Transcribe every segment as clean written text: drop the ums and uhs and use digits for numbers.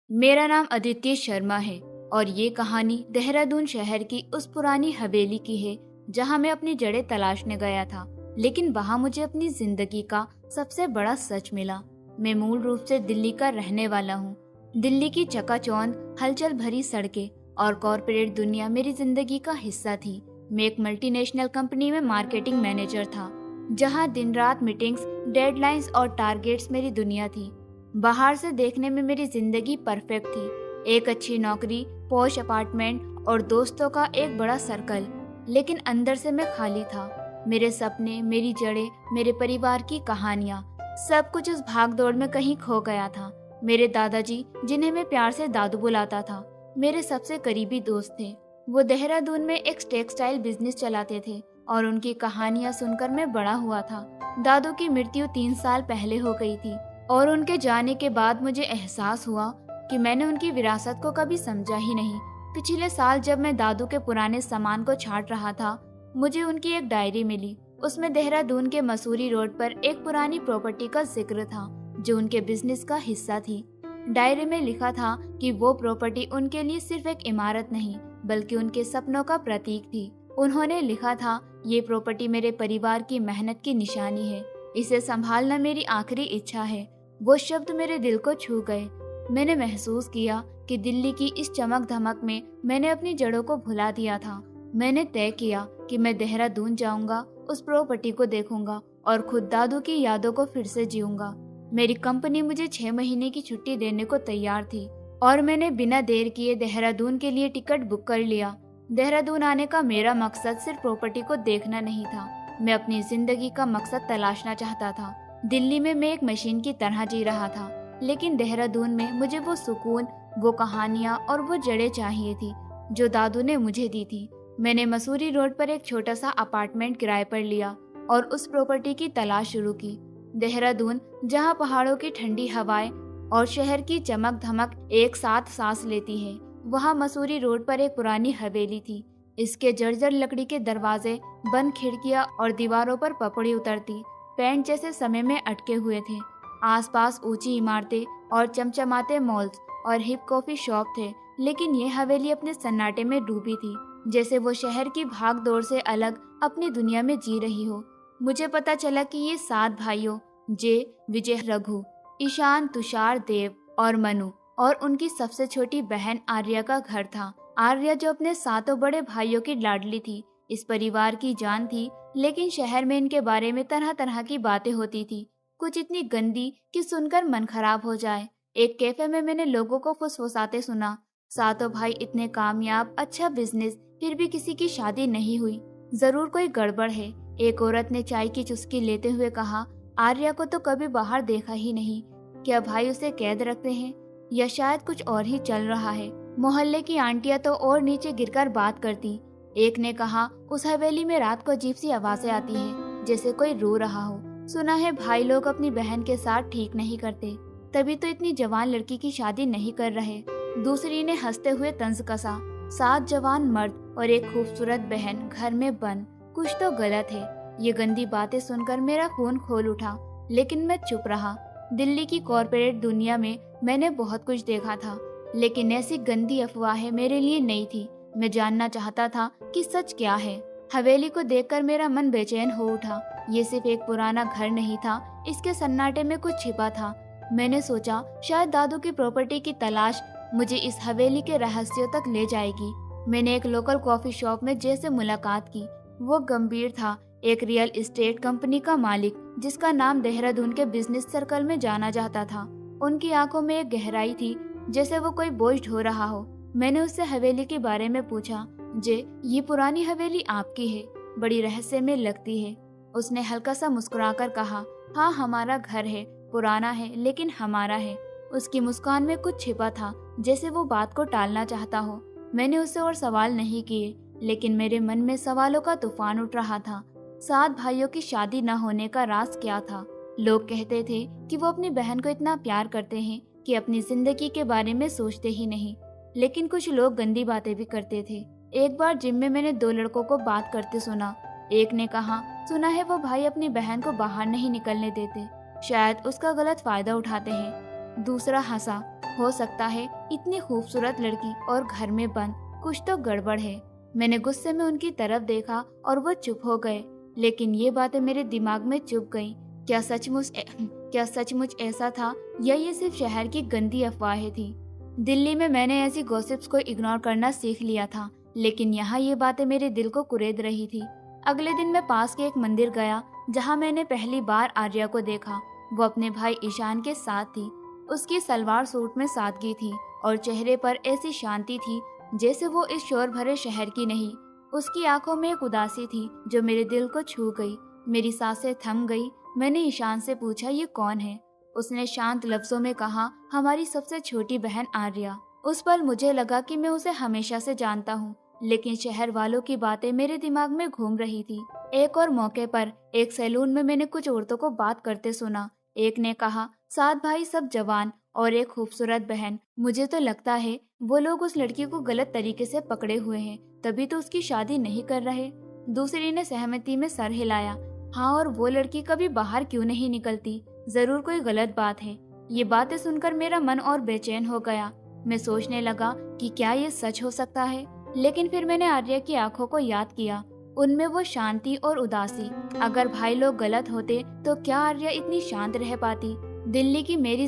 मेरा नाम अदित्य शर्मा है और ये कहानी देहरादून शहर की उस पुरानी हवेली की है जहाँ मैं अपनी जड़ें तलाशने गया था। लेकिन वहाँ मुझे अपनी जिंदगी का सबसे बड़ा सच मिला। मैं मूल रूप से दिल्ली का रहने वाला हूँ। दिल्ली की चकाचौंध हलचल भरी सड़कें और कॉरपोरेट दुनिया मेरी जिंदगी का हिस्सा थी। मैं एक मल्टीनेशनल कंपनी में मार्केटिंग मैनेजर था, जहाँ दिन रात मीटिंग्स, डेडलाइंस और टारगेट्स मेरी दुनिया थी। बाहर से देखने में मेरी जिंदगी परफेक्ट थी, एक अच्छी नौकरी, पॉश अपार्टमेंट और दोस्तों का एक बड़ा सर्कल। लेकिन अंदर से मैं खाली था। मेरे सपने, मेरी जड़ें, मेरे परिवार की कहानियाँ, सब कुछ उस भागदौड़ में कहीं खो गया था। मेरे दादाजी, जिन्हें मैं प्यार से दादू बुलाता था, मेरे सबसे करीबी दोस्त थे। वो देहरादून में एक टेक्सटाइल बिजनेस चलाते थे और उनकी कहानियां सुनकर मैं बड़ा हुआ था। दादू की मृत्यु 3 साल पहले हो गई थी और उनके जाने के बाद मुझे एहसास हुआ कि मैंने उनकी विरासत को कभी समझा ही नहीं। पिछले साल जब मैं दादू के पुराने सामान को छांट रहा था, मुझे उनकी एक डायरी मिली। उसमें देहरादून के मसूरी रोड पर एक पुरानी प्रॉपर्टी का जिक्र था जो उनके बिजनेस का हिस्सा थी। डायरी में लिखा था कि वो प्रॉपर्टी उनके लिए सिर्फ एक इमारत नहीं बल्कि उनके सपनों का प्रतीक थी। उन्होंने लिखा था, ये प्रॉपर्टी मेरे परिवार की मेहनत की निशानी है, इसे संभालना मेरी आखिरी इच्छा है। वो शब्द मेरे दिल को छू गए। मैंने महसूस किया कि दिल्ली की इस चमक धमक में मैंने अपनी जड़ों को भुला दिया था। मैंने तय किया कि मैं देहरादून जाऊंगा, उस प्रॉपर्टी को देखूंगा और खुद दादू की यादों को फिर से जीऊंगा। मेरी कंपनी मुझे 6 महीने की छुट्टी देने को तैयार थी और मैंने बिना देर किए देहरादून के लिए टिकट बुक कर लिया। देहरादून आने का मेरा मकसद सिर्फ प्रॉपर्टी को देखना नहीं था, मैं अपनी जिंदगी का मकसद तलाशना चाहता था। दिल्ली में मैं एक मशीन की तरह जी रहा था, लेकिन देहरादून में मुझे वो सुकून, वो कहानियाँ और वो जड़ें चाहिए थी जो दादू ने मुझे दी थी। मैंने मसूरी रोड पर एक छोटा सा अपार्टमेंट किराए पर लिया और उस प्रॉपर्टी की तलाश शुरू की। देहरादून, जहाँ पहाड़ों की ठंडी हवाएं और शहर की चमक धमक एक साथ सांस लेती है, वहाँ मसूरी रोड पर एक पुरानी हवेली थी। इसके जर्जर लकड़ी के दरवाजे, बंद खिड़कियाँ और दीवारों पर पपड़ी उतरती पेंट जैसे समय में अटके हुए थे। आसपास ऊंची इमारतें और चमचमाते मॉल्स और हिप कॉफी शॉप थे, लेकिन ये हवेली अपने सन्नाटे में डूबी थी, जैसे वो शहर की भाग दौड़ से अलग अपनी दुनिया में जी रही हो। मुझे पता चला कि ये 7 भाइयों, जे, विजय, रघु, ईशान, तुषार, देव और मनु और उनकी सबसे छोटी बहन आर्या का घर था। आर्या, जो अपने 7 बड़े भाइयों की लाडली थी, इस परिवार की जान थी। लेकिन शहर में इनके बारे में तरह तरह की बातें होती थी, कुछ इतनी गंदी कि सुनकर मन खराब हो जाए। एक कैफे में मैंने लोगों को फुसफुसाते सुना, 7 भाई इतने कामयाब, अच्छा बिजनेस, फिर भी किसी की शादी नहीं हुई, जरूर कोई गड़बड़ है। एक औरत ने चाय की चुस्की लेते हुए कहा, आर्या को तो कभी बाहर देखा ही नहीं, क्या भाई उसे कैद रखते हैं या शायद कुछ और ही चल रहा है। मोहल्ले की आंटियां तो और नीचे गिरकर बात करती। एक ने कहा, उस हवेली में रात को अजीब सी आवाजें आती हैं, जैसे कोई रो रहा हो। सुना है भाई लोग अपनी बहन के साथ ठीक नहीं करते, तभी तो इतनी जवान लड़की की शादी नहीं कर रहे। दूसरी ने हंसते हुए तंज कसा, 7 जवान मर्द और एक खूबसूरत बहन घर में बंद, कुछ तो गलत है। ये गंदी बातें सुनकर मेरा खून खोल उठा, लेकिन मैं चुप रहा। दिल्ली की कॉरपोरेट दुनिया में मैंने बहुत कुछ देखा था, लेकिन ऐसी गंदी अफवाहें मेरे लिए नहीं थी। मैं जानना चाहता था कि सच क्या है। हवेली को देखकर मेरा मन बेचैन हो उठा। ये सिर्फ एक पुराना घर नहीं था, इसके सन्नाटे में कुछ छिपा था। मैंने सोचा, शायद दादू की प्रॉपर्टी की तलाश मुझे इस हवेली के रहस्यों तक ले जाएगी। मैंने एक लोकल कॉफी शॉप में जैसे मुलाकात की। वो गंभीर था, एक रियल एस्टेट कंपनी का मालिक, जिसका नाम देहरादून के बिजनेस सर्कल में जाना जाता था। उनकी आंखों में एक गहराई थी, जैसे वो कोई बोझ ढो रहा हो। मैंने उससे हवेली के बारे में पूछा, ये पुरानी हवेली आपकी है? बड़ी रहस्यमय लगती है। उसने हल्का सा मुस्कुराकर कहा, हाँ, हमारा घर है, पुराना है लेकिन हमारा है। उसकी मुस्कान में कुछ छिपा था, जैसे वो बात को टालना चाहता हो। मैंने उससे और सवाल नहीं किए, लेकिन मेरे मन में सवालों का तूफान उठ रहा था। 7 भाइयों की शादी न होने का राज क्या था? लोग कहते थे कि वो अपनी बहन को इतना प्यार करते हैं कि अपनी जिंदगी के बारे में सोचते ही नहीं, लेकिन कुछ लोग गंदी बातें भी करते थे। एक बार जिम में मैंने 2 लड़कों को बात करते सुना। एक ने कहा, सुना है वो भाई अपनी बहन को बाहर नहीं निकलने देते, शायद उसका गलत फायदा उठाते हैं। दूसरा हंसा, हो सकता है इतनी खूबसूरत लड़की और घर में बंद, कुछ तो गड़बड़ है। मैंने गुस्से में उनकी तरफ देखा और वो चुप हो गए, लेकिन ये बातें मेरे दिमाग में चुप गईं। क्या सचमुच ऐसा था या ये सिर्फ शहर की गंदी अफवाहें थी? दिल्ली में मैंने ऐसी गॉसिप्स को इग्नोर करना सीख लिया था, लेकिन यहाँ ये बातें मेरे दिल को कुरेद रही थी। अगले दिन मैं पास के एक मंदिर गया जहाँ मैंने पहली बार आर्या को देखा। वो अपने भाई ईशान के साथ थी। उसकी सलवार सूट में सादगी थी और चेहरे पर ऐसी शांति थी जैसे वो इस शोर भरे शहर की नहीं। उसकी आंखों में एक उदासी थी जो मेरे दिल को छू गई। मेरी सांसें थम गई। मैंने ईशान से पूछा, ये कौन है? उसने शांत लफ्जों में कहा, हमारी सबसे छोटी बहन आर्या। उस पल मुझे लगा कि मैं उसे हमेशा से जानता हूँ, लेकिन शहर वालों की बातें मेरे दिमाग में घूम रही थी। एक और मौके पर एक सैलून में मैंने कुछ औरतों को बात करते सुना। एक ने कहा, 7 भाई सब जवान और एक खूबसूरत बहन। मुझे तो लगता है वो लोग उस लड़की को गलत तरीके से पकड़े हुए हैं, तभी तो उसकी शादी नहीं कर रहे। दूसरी ने सहमति में सर हिलाया, हाँ, और वो लड़की कभी बाहर क्यों नहीं निकलती? जरूर कोई गलत बात है। ये बातें सुनकर मेरा मन और बेचैन हो गया। मैं सोचने लगा कि क्या ये सच हो सकता है, लेकिन फिर मैंने आर्या की आंखों को याद किया। उनमें वो शांति और उदासी। अगर भाई लोग गलत होते तो क्या आर्या इतनी शांत रह पाती? दिल्ली की मेरी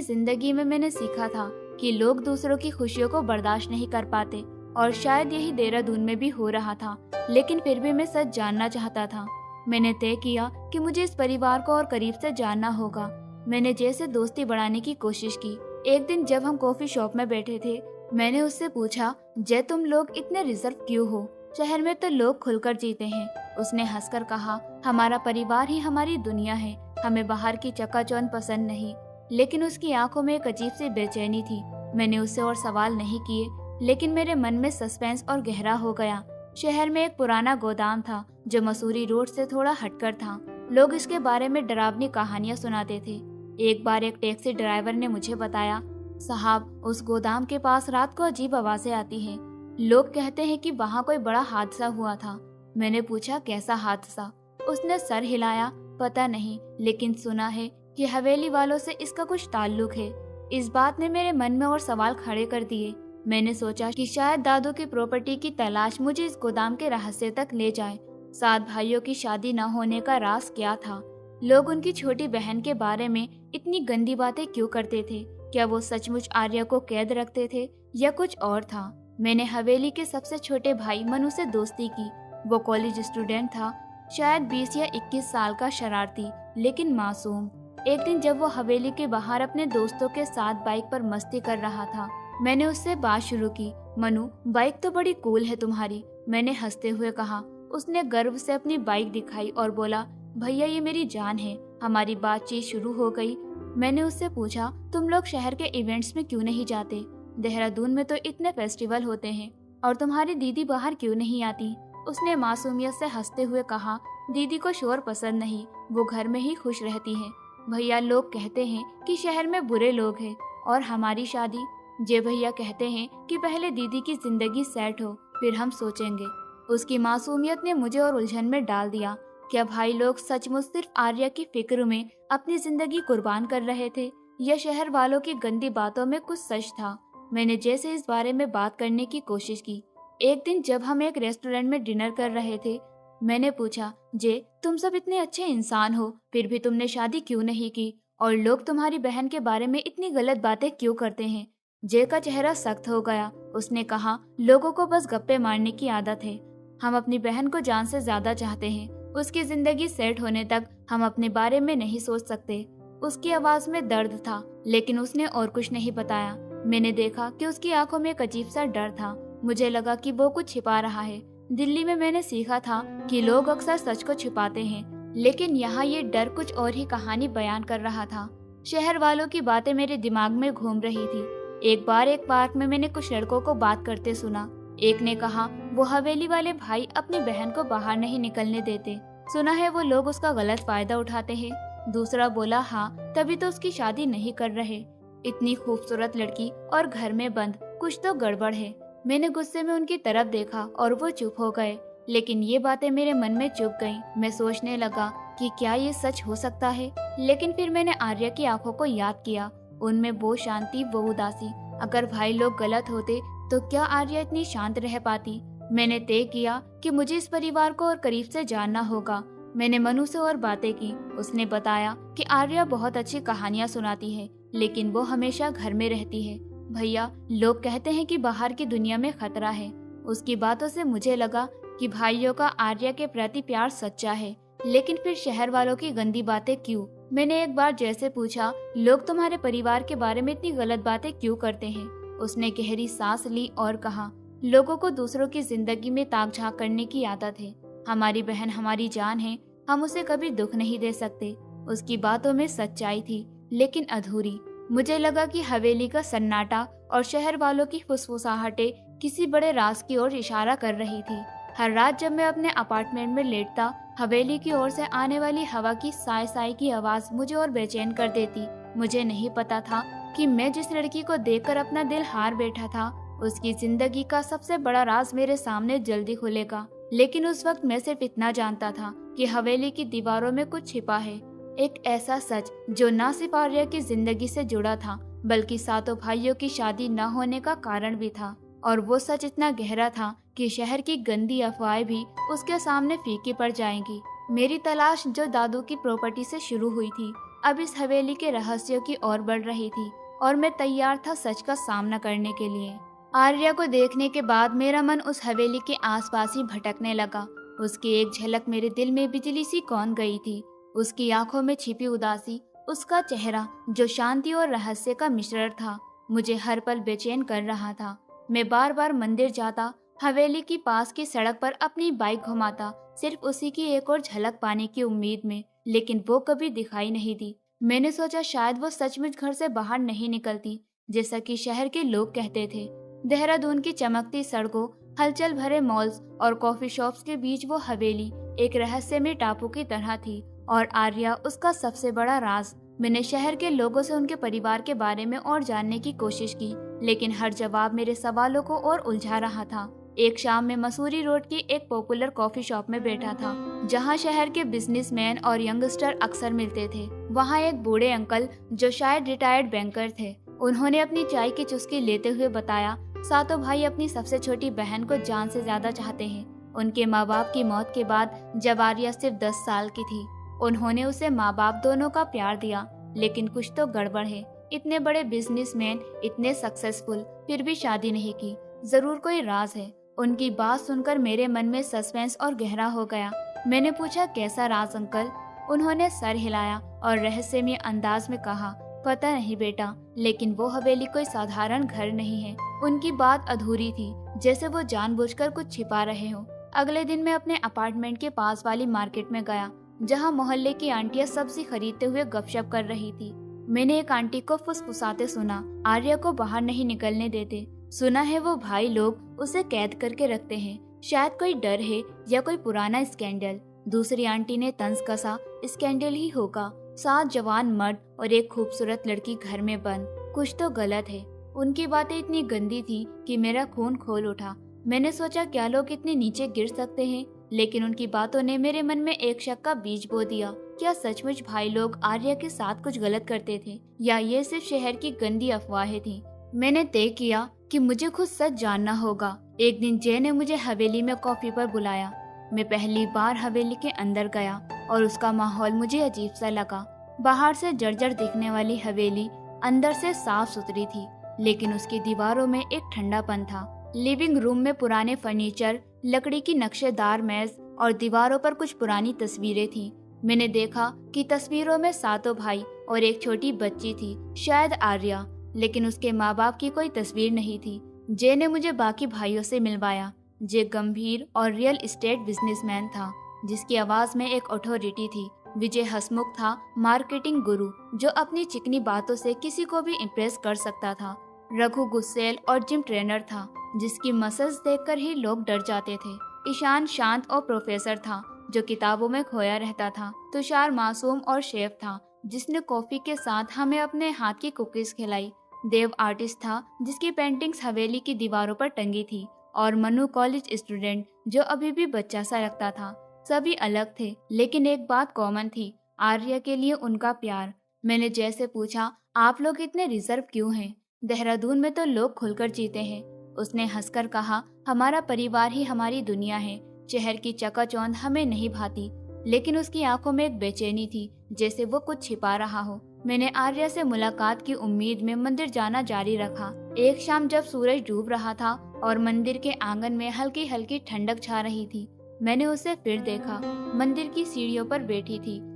जिंदगी में मैंने सीखा था कि लोग दूसरों की खुशियों को बर्दाश्त नहीं कर पाते, और शायद यही देहरादून में भी हो रहा था। लेकिन फिर भी मैं सच जानना चाहता था। मैंने तय किया कि मुझे इस परिवार को और करीब से जानना होगा। मैंने जैसे दोस्ती बढ़ाने की कोशिश की। एक दिन जब हम कॉफी शॉप में बैठे थे, मैंने उससे पूछा, जय तुम लोग इतने रिजर्व क्यों हो? शहर में तो लोग खुलकर जीते हैं। उसने हंसकर कहा, हमारा परिवार ही हमारी दुनिया है, हमें बाहर की चकाचौंध पसंद नहीं। लेकिन उसकी आंखों में एक अजीब सी बेचैनी थी। मैंने उससे और सवाल नहीं किए, लेकिन मेरे मन में सस्पेंस और गहरा हो गया। शहर में एक पुराना गोदाम था जो मसूरी रोड से थोड़ा हटकर था। लोग इसके बारे में डरावनी कहानियां सुनाते थे। एक बार एक टैक्सी ड्राइवर ने मुझे बताया, साहब, उस गोदाम के पास रात को अजीब आवाजें आती हैं। लोग कहते हैं कि वहाँ कोई बड़ा हादसा हुआ था। मैंने पूछा, कैसा हादसा? उसने सर हिलाया, पता नहीं, लेकिन सुना है कि हवेली वालों से इसका कुछ ताल्लुक है। इस बात ने मेरे मन में और सवाल खड़े कर दिए। मैंने सोचा कि शायद दादू की प्रॉपर्टी की तलाश मुझे इस गोदाम के रहस्य तक ले जाए। 7 भाइयों की शादी न होने का राज क्या था? लोग उनकी छोटी बहन के बारे में इतनी गंदी बातें क्यों करते थे? क्या वो सचमुच आर्या को कैद रखते थे या कुछ और था? मैंने हवेली के सबसे छोटे भाई मनु से दोस्ती की। वो कॉलेज स्टूडेंट था, शायद 20 या 21 साल का, शरारती लेकिन मासूम। एक दिन जब वो हवेली के बाहर अपने दोस्तों के साथ बाइक पर मस्ती कर रहा था, मैंने उससे बात शुरू की। मनु, बाइक तो बड़ी कूल है तुम्हारी, मैंने हंसते हुए कहा। उसने गर्व से अपनी बाइक दिखाई और बोला, भैया ये मेरी जान है। हमारी बातचीत शुरू हो गई। मैंने उससे पूछा, तुम लोग शहर के इवेंट्स में क्यों नहीं जाते? देहरादून में तो इतने फेस्टिवल होते हैं, और तुम्हारी दीदी बाहर क्यों नहीं आती? उसने मासूमियत से हंसते हुए कहा, दीदी को शोर पसंद नहीं, वो घर में ही खुश रहती है। भैया, लोग कहते हैं कि शहर में बुरे लोग हैं, और हमारी शादी, जे भैया कहते हैं कि पहले दीदी की जिंदगी सेट हो, फिर हम सोचेंगे। उसकी मासूमियत ने मुझे और उलझन में डाल दिया। क्या भाई लोग सचमुच सिर्फ आर्या की फिक्र में अपनी जिंदगी कुर्बान कर रहे थे, या शहर वालों की गंदी बातों में कुछ सच था? मैंने जैसे इस बारे में बात करने की कोशिश की। एक दिन जब हम एक रेस्टोरेंट में डिनर कर रहे थे, मैंने पूछा, जे तुम सब इतने अच्छे इंसान हो, फिर भी तुमने शादी क्यों नहीं की? और लोग तुम्हारी बहन के बारे में इतनी गलत बातें क्यों करते हैं? जे का चेहरा सख्त हो गया। उसने कहा, लोगों को बस गप्पे मारने की आदत है। हम अपनी बहन को जान से ज्यादा चाहते हैं। उसकी जिंदगी सेट होने तक हम अपने बारे में नहीं सोच सकते। उसकी आवाज में दर्द था, लेकिन उसने और कुछ नहीं बताया। मैंने देखा कि उसकी आंखों में एक अजीब सा डर था। मुझे लगा कि वो कुछ छिपा रहा है। दिल्ली में मैंने सीखा था कि लोग अक्सर सच को छिपाते हैं, लेकिन यहाँ ये डर कुछ और ही कहानी बयान कर रहा था। शहर वालों की बातें मेरे दिमाग में घूम रही थी। एक बार एक पार्क में मैंने कुछ लड़कों को बात करते सुना। एक ने कहा, वो हवेली वाले भाई अपनी बहन को बाहर नहीं निकलने देते, सुना है वो लोग उसका गलत फायदा उठाते हैं। दूसरा बोला, हाँ, तभी तो उसकी शादी नहीं कर रहे। इतनी खूबसूरत लड़की और घर में बंद, कुछ तो गड़बड़ है। मैंने गुस्से में उनकी तरफ देखा और वो चुप हो गए, लेकिन ये बातें मेरे मन में चुप गईं। मैं सोचने लगा कि क्या ये सच हो सकता है, लेकिन फिर मैंने आर्या की आंखों को याद किया। उनमें वो शांति, वो उदासी। अगर भाई लोग गलत होते तो क्या आर्या इतनी शांत रह पाती? मैंने तय किया कि मुझे इस परिवार को और करीब से जानना होगा। मैंने मनु से और बातें की। उसने बताया कि आर्या बहुत अच्छी कहानियां सुनाती है, लेकिन वो हमेशा घर में रहती है। भैया, लोग कहते हैं कि बाहर की दुनिया में खतरा है। उसकी बातों से मुझे लगा कि भाइयों का आर्या के प्रति प्यार सच्चा है, लेकिन फिर शहर वालों की गंदी बातें क्यों? मैंने एक बार जैसे पूछा, लोग तुम्हारे परिवार के बारे में इतनी गलत बातें क्यों करते हैं? उसने गहरी सांस ली और कहा, लोगों को दूसरों की जिंदगी में ताक झांक करने की आदत है। हमारी बहन हमारी जान है, हम उसे कभी दुख नहीं दे सकते। उसकी बातों में सच्चाई थी, लेकिन अधूरी। मुझे लगा कि हवेली का सन्नाटा और शहर वालों की फुसफुसाहटें किसी बड़े राज की ओर इशारा कर रही थी। हर रात जब मैं अपने अपार्टमेंट में लेटता, हवेली की ओर से आने वाली हवा की साय साय की आवाज मुझे और बेचैन कर देती। मुझे नहीं पता था कि मैं जिस लड़की को देखकर अपना दिल हार बैठा था, उसकी जिंदगी का सबसे बड़ा राज मेरे सामने जल्दी खुलेगा। लेकिन उस वक्त मैं सिर्फ इतना जानता था कि हवेली की दीवारों में कुछ छिपा है, एक ऐसा सच जो ना सिर्फ आर्या की जिंदगी से जुड़ा था, बल्कि सातों भाइयों की शादी न होने का कारण भी था। और वो सच इतना गहरा था कि शहर की गंदी अफवाहें भी उसके सामने फीकी पड़ जाएंगी। मेरी तलाश जो दादू की प्रॉपर्टी से शुरू हुई थी, अब इस हवेली के रहस्यों की ओर बढ़ रही थी, और मैं तैयार था सच का सामना करने के लिए। आर्या को देखने के बाद मेरा मन उस हवेली के आसपास ही भटकने लगा। उसकी एक झलक मेरे दिल में बिजली सी कौन गई थी। उसकी आंखों में छिपी उदासी, उसका चेहरा जो शांति और रहस्य का मिश्रण था, मुझे हर पल बेचैन कर रहा था। मैं बार बार मंदिर जाता, हवेली की पास की सड़क पर अपनी बाइक घुमाता, सिर्फ उसी की एक और झलक पाने की उम्मीद में, लेकिन वो कभी दिखाई नहीं दी। मैंने सोचा शायद वो सचमुच घर से बाहर नहीं निकलती, जैसा कि शहर के लोग कहते थे। देहरादून की चमकती सड़कों, हलचल भरे मॉल्स और कॉफी शॉप्स के बीच वो हवेली एक रहस्यमय टापू की तरह थी, और आर्या उसका सबसे बड़ा राज। मैंने शहर के लोगों से उनके परिवार के बारे में और जानने की कोशिश की, लेकिन हर जवाब मेरे सवालों को और उलझा रहा था। एक शाम में मसूरी रोड की एक पॉपुलर कॉफी शॉप में बैठा था, जहां शहर के बिजनेसमैन और यंगस्टर अक्सर मिलते थे। वहां एक बूढ़े अंकल, जो शायद रिटायर्ड बैंकर थे, उन्होंने अपनी चाय की चुस्की लेते हुए बताया, सातों भाई अपनी सबसे छोटी बहन को जान से ज्यादा चाहते हैं। उनके माँ बाप की मौत के बाद जब आर्या सिर्फ 10 साल की थी, उन्होंने उसे माँ बाप दोनों का प्यार दिया, लेकिन कुछ तो गड़बड़ है। इतने बड़े बिजनेसमैन, इतने सक्सेसफुल, फिर भी शादी नहीं की। जरूर कोई राज है। उनकी बात सुनकर मेरे मन में सस्पेंस और गहरा हो गया। मैंने पूछा, कैसा राज अंकल? उन्होंने सर हिलाया और रहस्यमय अंदाज में कहा, पता नहीं बेटा, लेकिन वो हवेली कोई साधारण घर नहीं है। उनकी बात अधूरी थी, जैसे वो जानबूझकर कुछ छिपा रहे हो। अगले दिन मैं अपने अपार्टमेंट के पास वाली मार्केट में गया, जहां मोहल्ले की आंटियां सब्जी खरीदते हुए गपशप कर रही थी। मैंने एक आंटी को फुसफुसाते सुना, आर्या को बाहर नहीं निकलने देते। सुना है वो भाई लोग उसे कैद करके रखते हैं, शायद कोई डर है या कोई पुराना स्कैंडल। दूसरी आंटी ने तंज कसा, स्कैंडल ही होगा, 7 जवान मर्द और एक खूबसूरत लड़की घर में बंद, कुछ तो गलत है। उनकी बातें इतनी गंदी थी कि मेरा खून खोल उठा। मैंने सोचा, क्या लोग इतने नीचे गिर सकते हैं? लेकिन उनकी बातों ने मेरे मन में एक शक का बीज बो दिया। क्या सचमुच भाई लोग आर्या के साथ कुछ गलत करते थे, या ये सिर्फ शहर की गंदी अफवाहें थी? मैंने तय किया कि मुझे खुद सच जानना होगा। एक दिन जय ने मुझे हवेली में कॉफी पर बुलाया। मैं पहली बार हवेली के अंदर गया और उसका माहौल मुझे अजीब सा लगा। बाहर से जर्जर दिखने वाली हवेली अंदर से साफ सुथरी थी, लेकिन उसकी दीवारों में एक ठंडापन था। लिविंग रूम में पुराने फर्नीचर, लकड़ी की नक्शेदार मेज और दीवारों पर कुछ पुरानी तस्वीरें थी। मैंने देखा कि तस्वीरों में सातों भाई और एक छोटी बच्ची थी, शायद आर्या, लेकिन उसके माँ बाप की कोई तस्वीर नहीं थी। जय ने मुझे बाकी भाइयों से मिलवाया। जय गंभीर और रियल एस्टेट बिजनेसमैन था, जिसकी आवाज में एक अथॉरिटी थी। विजय हसमुख था, मार्केटिंग गुरु, जो अपनी चिकनी बातों से किसी को भी इम्प्रेस कर सकता था। रघु गुस्सेल और जिम ट्रेनर था, जिसकी मसल्स देखकर ही लोग डर जाते थे। ईशान शांत और प्रोफेसर था, जो किताबों में खोया रहता था। तुषार मासूम और शेफ था, जिसने कॉफी के साथ हमें अपने हाथ की कुकीज खिलाई। देव आर्टिस्ट था, जिसकी पेंटिंग्स हवेली की दीवारों पर टंगी थी। और मनु कॉलेज स्टूडेंट, जो अभी भी बच्चा सा लगता था। सभी अलग थे, लेकिन एक बात कॉमन थी, आर्या के लिए उनका प्यार। मैंने जैसे पूछा, आप लोग इतने रिजर्व क्यों हैं? देहरादून में तो लोग खुलकर जीते हैं। उसने हंसकर कहा, हमारा परिवार ही हमारी दुनिया है। शहर की चकाचौंध हमें नहीं भाती। लेकिन उसकी आंखों में एक बेचैनी थी, जैसे वो कुछ छिपा रहा हो। मैंने आर्या से मुलाकात की उम्मीद में मंदिर जाना जारी रखा। एक शाम जब सूरज डूब रहा था और मंदिर के आंगन में हल्की हल्की ठंडक छा रही थी, मैंने उसे फिर देखा। मंदिर की सीढ़ियों पर बैठी थी।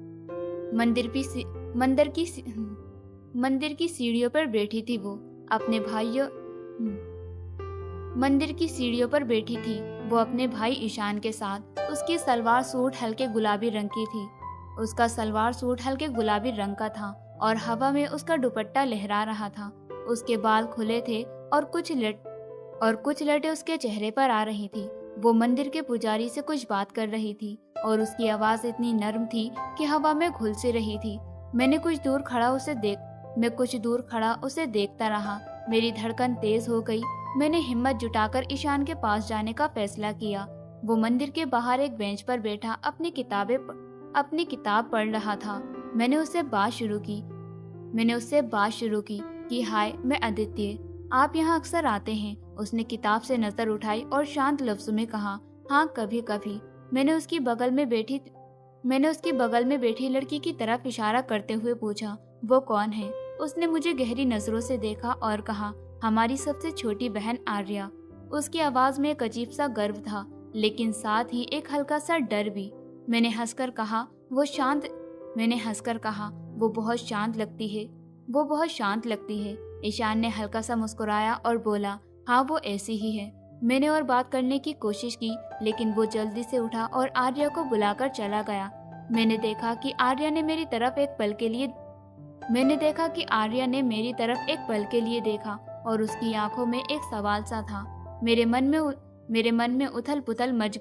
मंदिर की सीढ़ियों पर बैठी थी वो अपने भाइयों मंदिर की सीढ़ियों पर बैठी थी वो अपने भाई ईशान के साथ। उसकी सलवार सूट हल्के गुलाबी रंग की थी। उसका सलवार सूट हल्के गुलाबी रंग का था और हवा में उसका दुपट्टा लहरा रहा था। उसके बाल खुले थे और कुछ लटे उसके चेहरे पर आ रही थी। वो मंदिर के पुजारी से कुछ बात कर रही थी और उसकी आवाज इतनी नर्म थी कि हवा में घुल सी रही थी। मैं कुछ दूर खड़ा उसे देखता रहा। मेरी धड़कन तेज हो गई। मैंने हिम्मत जुटाकर ईशान के पास जाने का फैसला किया। वो मंदिर के बाहर एक बेंच पर बैठा अपनी किताब पढ़ रहा था। मैंने उससे बात शुरू की कि हाय, मैं आदित्य, आप यहाँ अक्सर आते हैं? उसने किताब से नजर उठाई और शांत लफ्जों में कहा, हाँ, कभी कभी। मैंने उसकी बगल में बैठी लड़की की तरफ इशारा करते हुए पूछा, वो कौन है? उसने मुझे गहरी नजरों से देखा और कहा, हमारी सबसे छोटी बहन आर्या। उसकी आवाज में एक अजीब सा गर्व था, लेकिन साथ ही एक हल्का सा डर भी। मैंने हंसकर कहा, वो बहुत शांत लगती है। ईशान ने हल्का सा मुस्कुराया और बोला, हाँ, वो ऐसी ही है। मैंने और बात करने की कोशिश की, लेकिन वो जल्दी से उठा और आर्या को बुलाकर चला गया। मैंने देखा कि आर्या ने मेरी तरफ एक पल के लिए देखा और उसकी आंखों में एक सवाल सा था। मेरे मन में उथल पुथल मच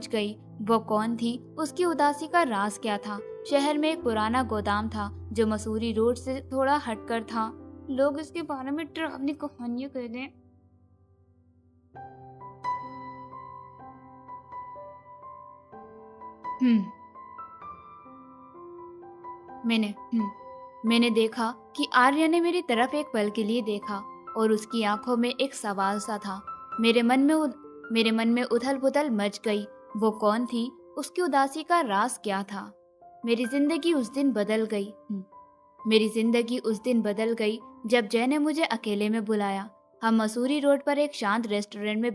गई। वो कौन थी? उसकी उदासी का राज क्या था? शहर में एक पुराना गोदाम था जो मसूरी रोड से थोड़ा हटकर था। लोग इसके बारे में डरावनी कहानियां कहते हैं। मैंने देखा कि आर्या ने मेरी तरफ एक पल के लिए देखा और उसकी आंखों में एक सवाल सा था। मेरे मन में उथल पुथल मच गई। वो कौन थी? उसकी उदासी का राज क्या था? मेरी जिंदगी उस दिन बदल गई जब जय ने मुझे अकेले में बुलाया। हम मसूरी रोड पर एक शांत रेस्टोरेंट में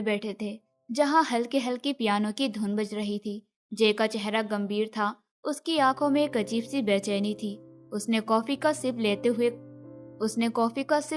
बैठे थे जहां हल्के हल्की पियानो की धुन बज रही थी। जय का चेहरा गंभीर था। उसकी आंखों में एक अजीब सी बेचैनी थी। उसने कॉफी का सिप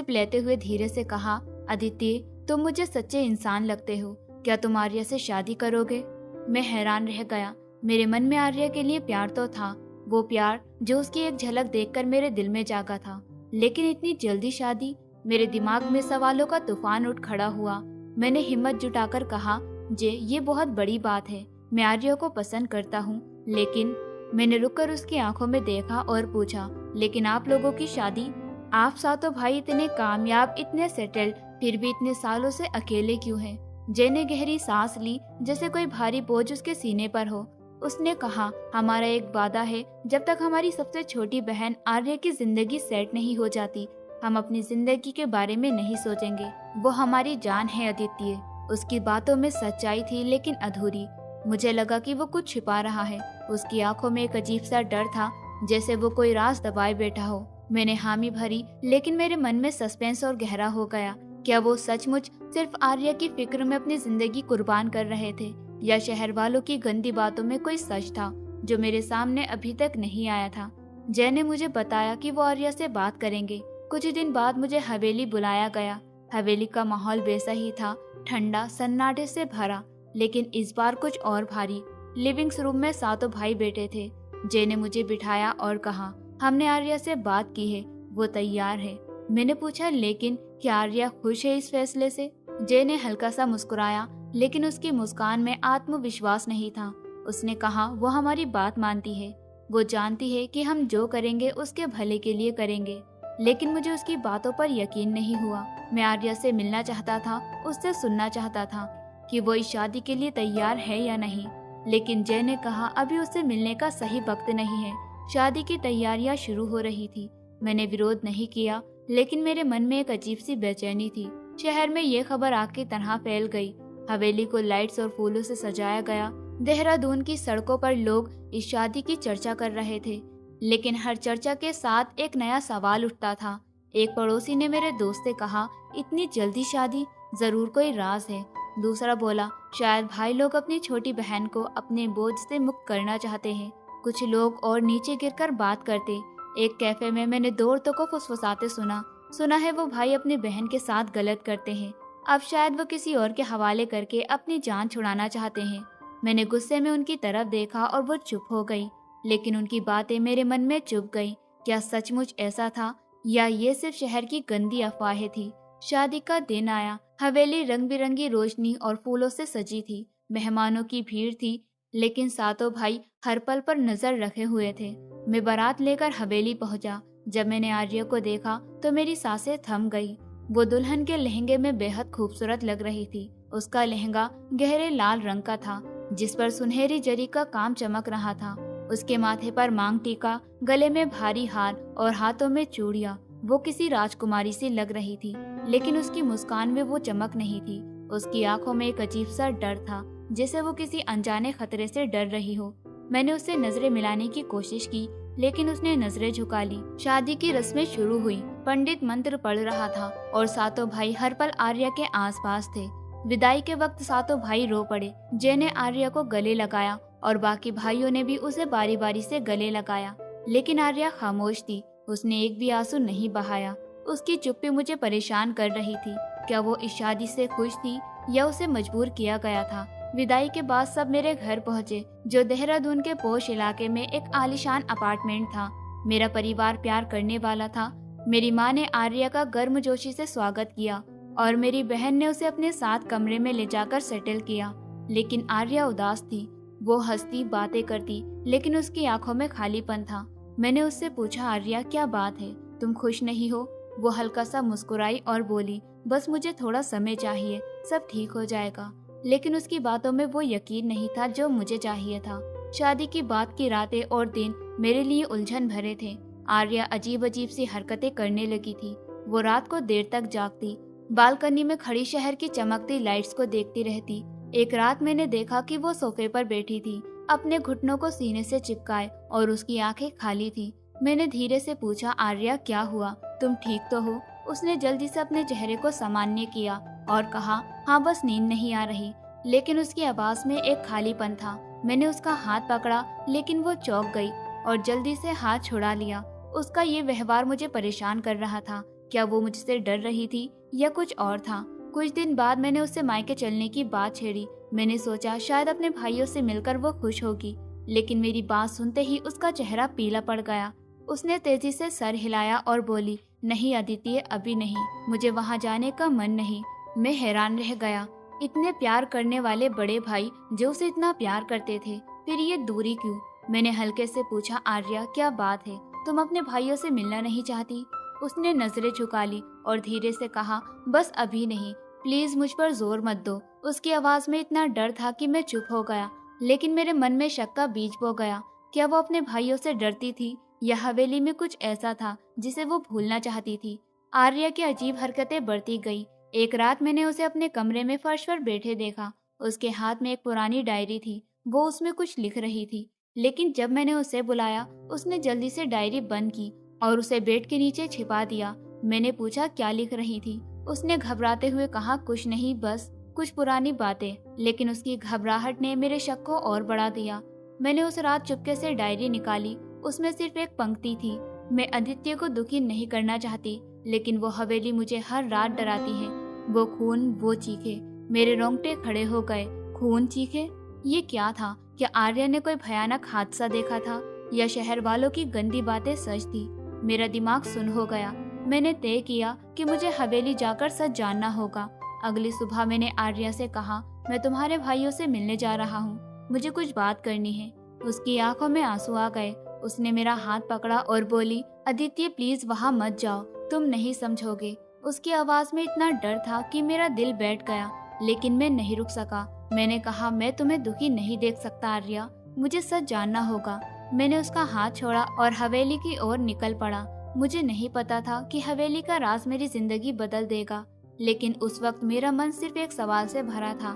लेते हुए धीरे से कहा, अदिति, तुम मुझे सच्चे इंसान लगते हो। क्या तुम आर्या से शादी करोगे? मैं हैरान रह गया। मेरे मन में आर्या के लिए प्यार तो था, वो प्यार जो उसकी एक झलक देखकर मेरे दिल में जागा था। लेकिन इतनी जल्दी शादी? मेरे दिमाग में सवालों का तूफान उठ खड़ा हुआ। मैंने हिम्मत जुटाकर कहा, जे, ये बहुत बड़ी बात है। मैं आर्या को पसंद करता हूँ, लेकिन मैंने रुककर उसकी आंखों में देखा और पूछा, लेकिन आप लोगों की शादी? आप सातों भाई इतने कामयाब, इतने सेटल्ड, फिर भी इतने सालों से अकेले क्यों हैं? जय ने गहरी सांस ली, जैसे कोई भारी बोझ उसके सीने पर हो। उसने कहा, हमारा एक वादा है, जब तक हमारी सबसे छोटी बहन आर्या की जिंदगी सेट नहीं हो जाती, हम अपनी जिंदगी के बारे में नहीं सोचेंगे। वो हमारी जान है आदित्य। उसकी बातों में सच्चाई थी, लेकिन अधूरी। मुझे लगा कि वो कुछ छिपा रहा है। उसकी आंखों में एक अजीब सा डर था, जैसे वो कोई राज दबाए बैठा हो। मैंने हामी भरी, लेकिन मेरे मन में सस्पेंस और गहरा हो गया। क्या वो सचमुच सिर्फ आर्या की फिक्र में अपनी जिंदगी कुर्बान कर रहे थे, या शहर वालों की गंदी बातों में कोई सच था जो मेरे सामने अभी तक नहीं आया था? जय ने मुझे बताया कि वो आर्या से बात करेंगे। कुछ दिन बाद मुझे हवेली बुलाया गया। हवेली का माहौल वैसा ही था, ठंडा, सन्नाटे से भरा, लेकिन इस बार कुछ और भारी। लिविंग रूम में सातों भाई बैठे थे। जय ने मुझे बिठाया और कहा, हमने आर्या से बात की है, वो तैयार है। मैंने पूछा, लेकिन क्या आर्या खुश है इस फैसले से? जय ने हल्का सा मुस्कुराया, लेकिन उसकी मुस्कान में आत्मविश्वास नहीं था। उसने कहा, वो हमारी बात मानती है। वो जानती है कि हम जो करेंगे उसके भले के लिए करेंगे। लेकिन मुझे उसकी बातों पर यकीन नहीं हुआ। मैं आर्या से मिलना चाहता था, उससे सुनना चाहता था कि वो इस शादी के लिए तैयार है या नहीं। लेकिन जय ने कहा अभी उससे मिलने का सही वक्त नहीं है। शादी की तैयारियां शुरू हो रही थी। मैंने विरोध नहीं किया, लेकिन मेरे मन में एक अजीब सी बेचैनी थी। शहर में ये खबर आग की तरह फैल गई। हवेली को लाइट्स और फूलों से सजाया गया। देहरादून की सड़कों पर लोग इस शादी की चर्चा कर रहे थे, लेकिन हर चर्चा के साथ एक नया सवाल उठता था। एक पड़ोसी ने मेरे दोस्त से कहा, इतनी जल्दी शादी, जरूर कोई राज है। दूसरा बोला, शायद भाई लोग अपनी छोटी बहन को अपने बोझ से मुक्त करना चाहते हैं। कुछ लोग और नीचे गिरकर बात करते। एक कैफे में मैंने दो औरतों को फुसफुसाते सुना है वो भाई अपनी बहन के साथ गलत करते हैं, अब शायद वो किसी और के हवाले करके अपनी जान छुड़ाना चाहते हैं। मैंने गुस्से में उनकी तरफ देखा और वो चुप हो गई, लेकिन उनकी बातें मेरे मन में चुभ गई। क्या सचमुच ऐसा था या ये सिर्फ शहर की गंदी अफवाहें थी? शादी का दिन आया। हवेली रंग बिरंगी रोशनी और फूलों से सजी थी। मेहमानों की भीड़ थी, लेकिन सातों भाई हर पल पर नजर रखे हुए थे। मैं बारात लेकर हवेली पहुंचा। जब मैंने आर्या को देखा तो मेरी सांसें थम गई। वो दुल्हन के लहंगे में बेहद खूबसूरत लग रही थी। उसका लहंगा गहरे लाल रंग का था, जिस पर सुनहरी जरी का काम चमक रहा था। उसके माथे पर मांग टीका, गले में भारी हार और हाथों में चूड़ियां। वो किसी राजकुमारी सी लग रही थी, लेकिन उसकी मुस्कान में वो चमक नहीं थी। उसकी आंखों में एक अजीब सा डर था, जैसे वो किसी अनजाने खतरे से डर रही हो। मैंने उससे नजरें मिलाने की कोशिश की, लेकिन उसने नजरें झुका ली। शादी की रस्में शुरू हुई। पंडित मंत्र पढ़ रहा था और सातों भाई हर पल आर्या के आसपास थे। विदाई के वक्त सातों भाई रो पड़े। जय ने आर्या को गले लगाया और बाकी भाइयों ने भी उसे बारी बारी से गले लगाया, लेकिन आर्या खामोश थी। उसने एक भी आंसू नहीं बहाया। उसकी चुप्पी मुझे परेशान कर रही थी। क्या वो इस शादी से खुश थी या उसे मजबूर किया गया था? विदाई के बाद सब मेरे घर पहुंचे, जो देहरादून के पोश इलाके में एक आलीशान अपार्टमेंट था। मेरा परिवार प्यार करने वाला था। मेरी माँ ने आर्या का गर्मजोशी से स्वागत किया और मेरी बहन ने उसे अपने साथ कमरे में ले जाकर सेटल किया। लेकिन आर्या उदास थी। वो हंसती, बातें करती, लेकिन उसकी आंखों में खालीपन था। मैंने उससे पूछा, आर्या क्या बात है, तुम खुश नहीं हो? वो हल्का सा मुस्कुराई और बोली, बस मुझे थोड़ा समय चाहिए, सब ठीक हो जाएगा। लेकिन उसकी बातों में वो यकीन नहीं था जो मुझे चाहिए था। शादी की बात की रातें और दिन मेरे लिए उलझन भरे थे। आर्या अजीब अजीब सी हरकतें करने लगी थी। वो रात को देर तक जागती, बालकनी में खड़ी शहर की चमकती लाइट्स को देखती रहती। एक रात मैंने देखा कि वो सोफे पर बैठी थी, अपने घुटनों को सीने से चिपकाए, और उसकी आंखें खाली थी। मैंने धीरे से पूछा, आर्या क्या हुआ, तुम ठीक तो हो? उसने जल्दी से अपने चेहरे को सामान्य किया और कहा, हाँ बस नींद नहीं आ रही। लेकिन उसकी आवाज में एक खालीपन था। मैंने उसका हाथ पकड़ा, लेकिन वो चौंक गई और जल्दी से हाथ छुड़ा लिया। उसका ये व्यवहार मुझे परेशान कर रहा था। क्या वो मुझसे डर रही थी या कुछ और था? कुछ दिन बाद मैंने उससे मायके चलने की बात छेड़ी। मैंने सोचा शायद अपने भाइयों से मिलकर वो खुश होगी, लेकिन मेरी बात सुनते ही उसका चेहरा पीला पड़ गया। उसने तेजी से सर हिलाया और बोली, नहीं आदित्य, अभी नहीं, मुझे वहाँ जाने का मन नहीं। मैं हैरान रह गया। इतने प्यार करने वाले बड़े भाई जो उसे इतना प्यार करते थे, फिर ये दूरी क्यों? मैंने हल्के से पूछा, आर्या क्या बात है, तुम अपने भाइयों से मिलना नहीं चाहती? उसने नजरें झुका ली और धीरे से कहा, बस अभी नहीं, प्लीज मुझ पर जोर मत दो। उसकी आवाज में इतना डर था कि मैं चुप हो गया, लेकिन मेरे मन में शक का बीज बो गया। क्या वो अपने भाइयों से डरती थी या हवेली में कुछ ऐसा था जिसे वो भूलना चाहती थी? आर्या की अजीब हरकतें बढ़ती गई। एक रात मैंने उसे अपने कमरे में फर्श पर बैठे देखा। उसके हाथ में एक पुरानी डायरी थी। वो उसमें कुछ लिख रही थी, लेकिन जब मैंने उसे बुलाया, उसने जल्दी से डायरी बंद की और उसे बेड के नीचे छिपा दिया। मैंने पूछा, क्या लिख रही थी? उसने घबराते हुए कहा, कुछ नहीं, बस कुछ पुरानी बातें। लेकिन उसकी घबराहट ने मेरे शक को और बढ़ा दिया। मैंने उस रात चुपके से डायरी निकाली। उसमें सिर्फ एक पंक्ति थी, मैं आदित्य को दुखी नहीं करना चाहती, लेकिन वो हवेली मुझे हर रात डराती है। वो खून, वो चीखे। मेरे रोंगटे खड़े हो गए। खून, चीखे, ये क्या था? क्या आर्या ने कोई भयानक हादसा देखा था या शहर वालों की गंदी बातें सच थी? मेरा दिमाग सुन्न हो गया। मैंने तय किया कि मुझे हवेली जाकर सच जानना होगा। अगली सुबह मैंने आर्या से कहा, मैं तुम्हारे भाइयों से मिलने जा रहा हूँ, मुझे कुछ बात करनी है। उसकी आंखों में आंसू आ गए। उसने मेरा हाथ पकड़ा और बोली, आदित्य प्लीज वहाँ मत जाओ, तुम नहीं समझोगे। उसकी आवाज में इतना डर था कि मेरा दिल बैठ गया, लेकिन मैं नहीं रुक सका। मैंने कहा, मैं तुम्हें दुखी नहीं देख सकता आर्या, मुझे सच जानना होगा। मैंने उसका हाथ छोड़ा और हवेली की ओर निकल पड़ा। मुझे नहीं पता था कि हवेली का राज मेरी जिंदगी बदल देगा, लेकिन उस वक्त मेरा मन सिर्फ एक सवाल से भरा था।